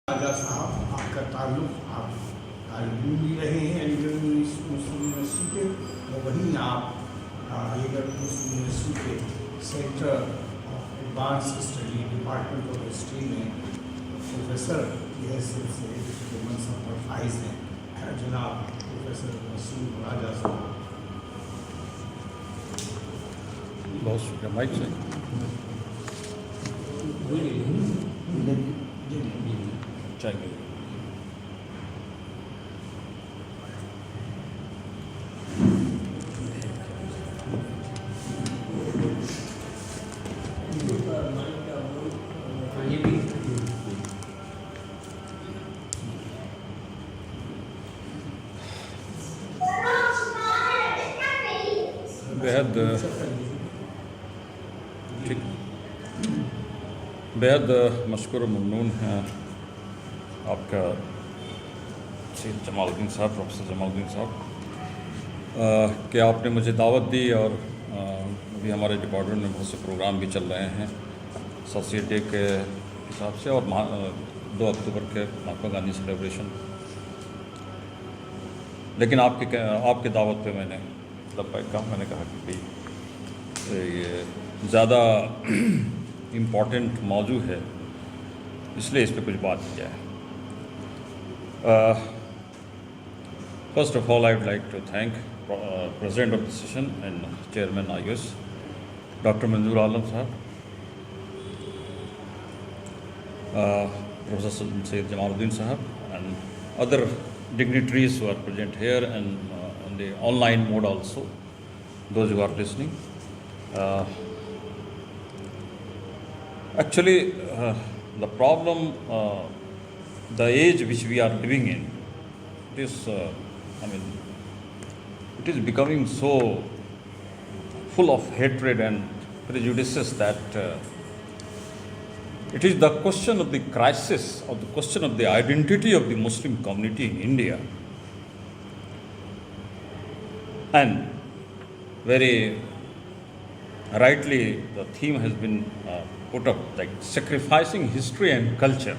राजा साहब, आपका ताल्लुक आप तालिब भी रहे हैं अलीगढ़ मुस्लिम यूनिवर्सिटी के, और वहीं आप अलीगढ़ मुस्लिम यूनिवर्सिटी के centre of advance study department of history में प्रोफेसर की हैसियत से मनसब पर फाइज हैं जनाब प्रोफेसर मसूद राजा साहब। बहुत शुक्रिया। माइक से चाहिए। बेहद मशकूर ममनून हैं आपका सैयद जमालुद्दीन साहब, प्रोफेसर जमालुद्दीन साहब कि आपने मुझे दावत दी। और अभी हमारे डिपार्टमेंट में बहुत से प्रोग्राम भी चल रहे हैं एसोसिएट डे के हिसाब से और 2 अक्टूबर के महात्मा गांधी सेलिब्रेशन। लेकिन आपके दावत पे मैंने लब्बैक कहा। मैंने कहा कि भाई ये ज़्यादा इम्पॉर्टेंट मौजू है, इसलिए इस पर कुछ बात की जाए। First of all I would like to thank president of the session and chairman Ayush doctor Manzoor Alam साहब, प्रोफेसर सैयद जमालुद्दीन साहब and other dignitaries who are present here and on the online mode also, those who are listening. Actually, the problem, the age which we are living in, it is, it is becoming so full of hatred and prejudices that it is the question of the crisis, of the question of the identity of the Muslim community in India. And very rightly, the theme has been put up, like sacrificing history and culture.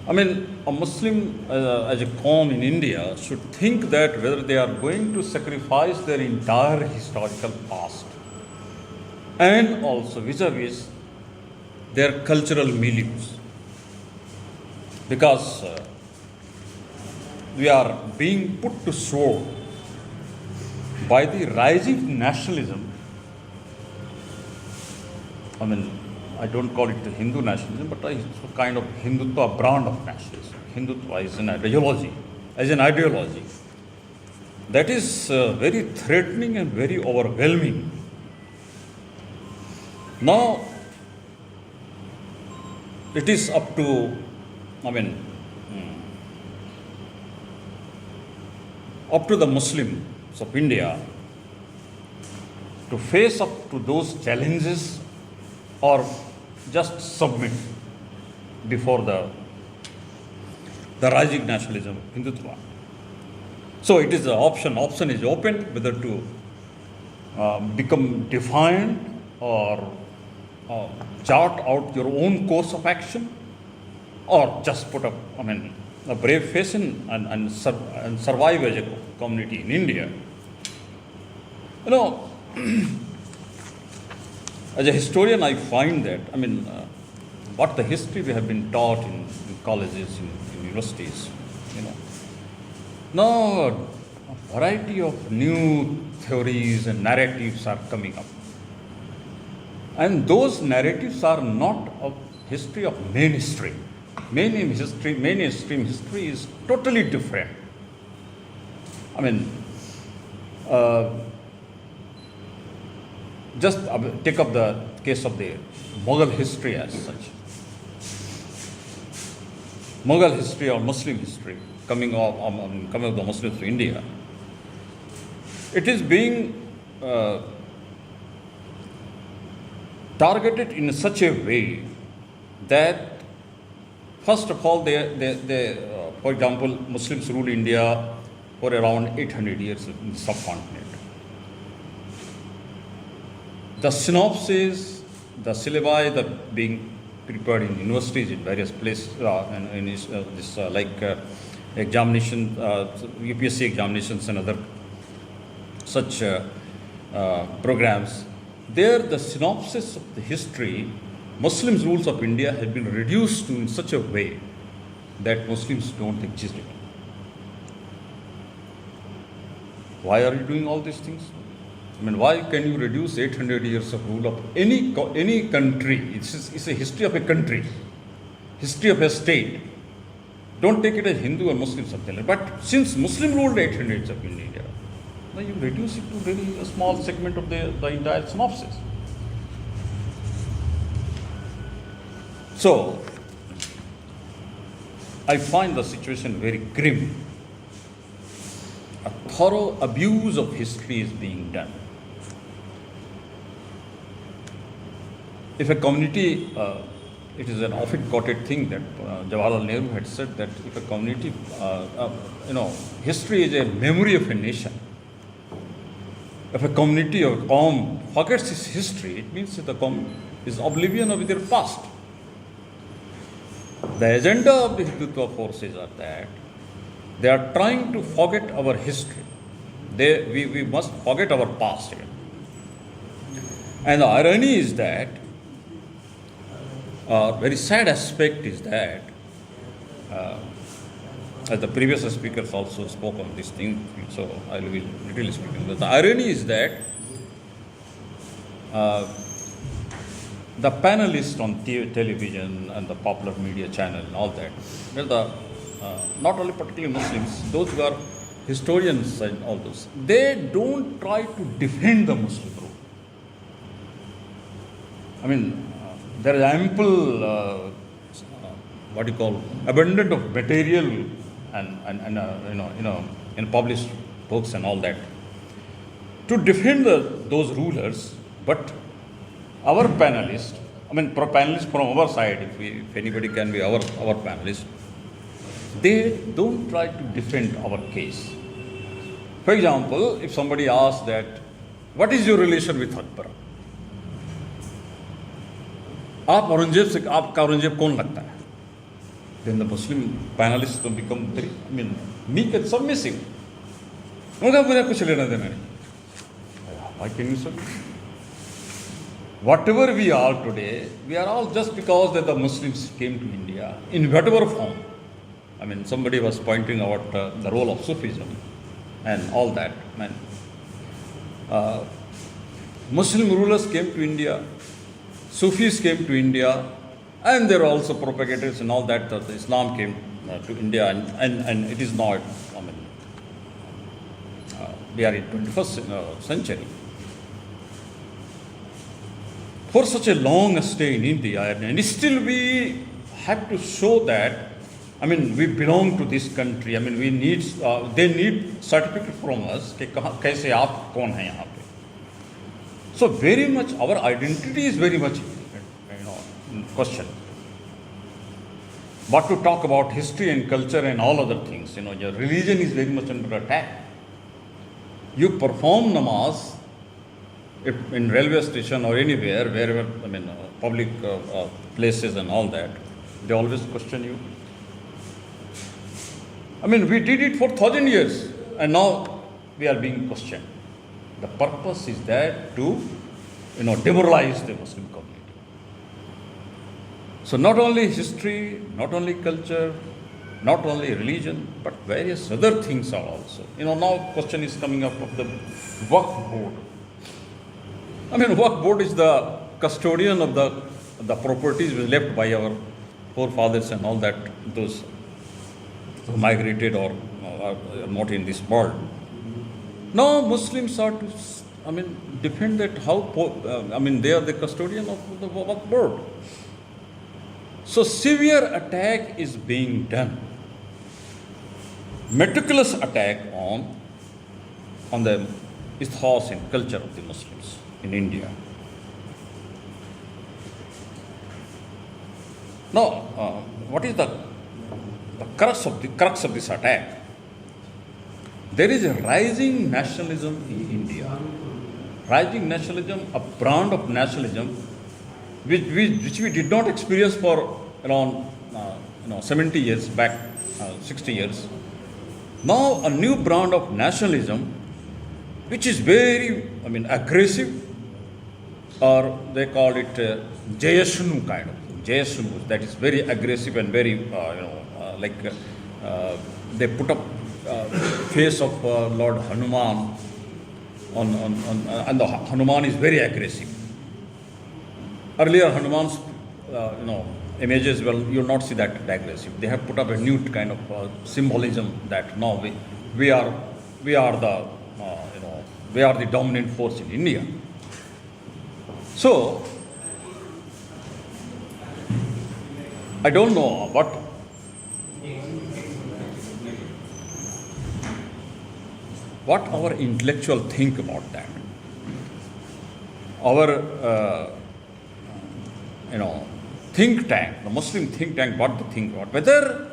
I mean, a Muslim as a Qawm in India should think that whether they are going to sacrifice their entire historical past and also vis-a-vis their cultural milieux, because we are being put to sword by the rising nationalism. I mean, I don't call it Hindu nationalism, but it's a kind of Hindutva brand of nationalism. Hindutva is an ideology, that is very threatening and very overwhelming. Now, it is up to, up to the Muslims of India to face up to those challenges or just submit before the rising nationalism, Hindutva. So it is the option is open whether to become defiant or chart out your own course of action, or just put up, a brave face in and survive as a community in India. You know, as a historian, I find that, what the history we have been taught in colleges, in universities, now a variety of new theories and narratives are coming up. And those narratives are not of history of mainstream. Mainstream history is totally different. Just take up the case of the Mughal history as such. Mughal history or Muslim history coming of the Muslims to India. It is being targeted in such a way that, first of all, for example, Muslims ruled India for around 800 years in the subcontinent. The synopsis, the syllabi, the being prepared in universities in various places, examination, UPSC examinations and other such programs. There, the synopsis of the history, Muslims' rules of India have been reduced to in such a way that Muslims don't exist anymore. Why are you doing all these things? I mean, why can you reduce 800 years of rule of any country? It's a history of a country, history of a state. Don't take it as Hindu or Muslim something like that. But since Muslim ruled 800 years of India, now you reduce it to very a small segment of the entire synopsis. So, I find the situation very grim. A thorough abuse of history is being done. If a community, it is an often quoted thing that Jawaharlal Nehru had said that if a community, history is a memory of a nation. If a community or qawm forgets its history, it means that the qawm is oblivion of their past. The agenda of the Hindutva forces are that they are trying to forget our history. We must forget our past. And the irony is that, very sad aspect is that, as the previous speakers also spoke on this thing, so I will be little speaking. But the irony is that the panelists on television and the popular media channel and all that, not only particularly Muslims, those who are historians and all those, they don't try to defend the Muslim rule. I mean, there is ample, abundant of material and in published books and all that to defend those rulers, but our panelists, panelists from our side, if anybody can be our panelists, they don't try to defend our case. For example, if somebody asks that, what is your relation with Akbar? आपका औरंगजेब कौन लगता है? Then the Muslim panelists will become very, meek and submissive. उनका मुझे कुछ लेना देना नहीं. Why can you say? Whatever we are today, we are all just because that the Muslims came to India in whatever form. Somebody was pointing out the role of Sufism and all that. Muslim rulers came to India, Sufis came to India, and there are also propagators and all that Islam came to India, and it is not, we are in 21st century. For such a long stay in India, and still we have to show that, we belong to this country. We need, they need certificate from us, कि कैसे आप कौन हैं यहाँ पे. So very much our identity is very much, in question. But to talk about history and culture and all other things, your religion is very much under attack. You perform namaz in railway station or anywhere, wherever, public places and all that, they always question you. We did it for 1,000 years, and now we are being questioned. The purpose is that to, demoralize the Muslim community. So not only history, not only culture, not only religion, but various other things are also. Now question is coming up of the Waqf board. Waqf board is the custodian of the properties left by our forefathers and all that, those who migrated or are not in this world. Now Muslims are to, defend that how, they are the custodian of the Waqf board. So severe attack is being done. Meticulous attack on the ethos and culture of the Muslims in India. Now, what is the crux of this attack? There is a rising nationalism in India. Rising nationalism, a brand of nationalism which we did not experience for around 70 years back, 60 years. Now a new brand of nationalism, which is very, aggressive, or they call it Jayashnu kind of Jayashnu, that is very aggressive and very, they put up face of Lord Hanuman and the Hanuman is very aggressive. Earlier Hanuman's, images, well, you'll not see that aggressive. They have put up a new kind of symbolism that now we are the dominant force in India. So I don't know what our intellectual think about that. Our think tank, the Muslim think tank, what they think about whether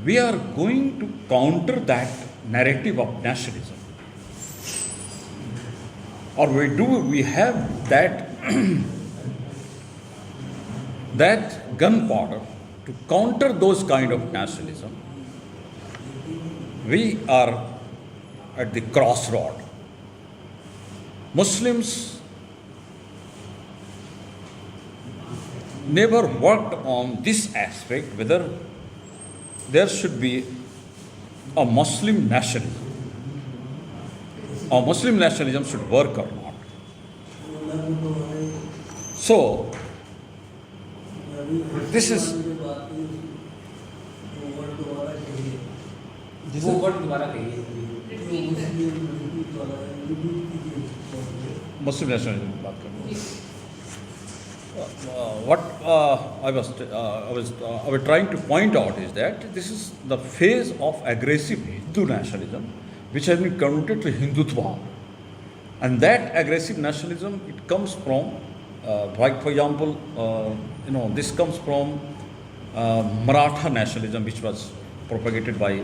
we are going to counter that narrative of nationalism, or we have that that gunpowder to counter those kind of nationalism. We are at the crossroad. Muslims never worked on this aspect, whether there should be a Muslim nationalism, or Muslim nationalism should work or not. So, this is Muslim nationalism. What I was trying to point out is that this is the phase of aggressive Hindu nationalism, which has been converted to Hindutva, and that aggressive nationalism, it comes from, like for example, this comes from Maratha nationalism, which was propagated by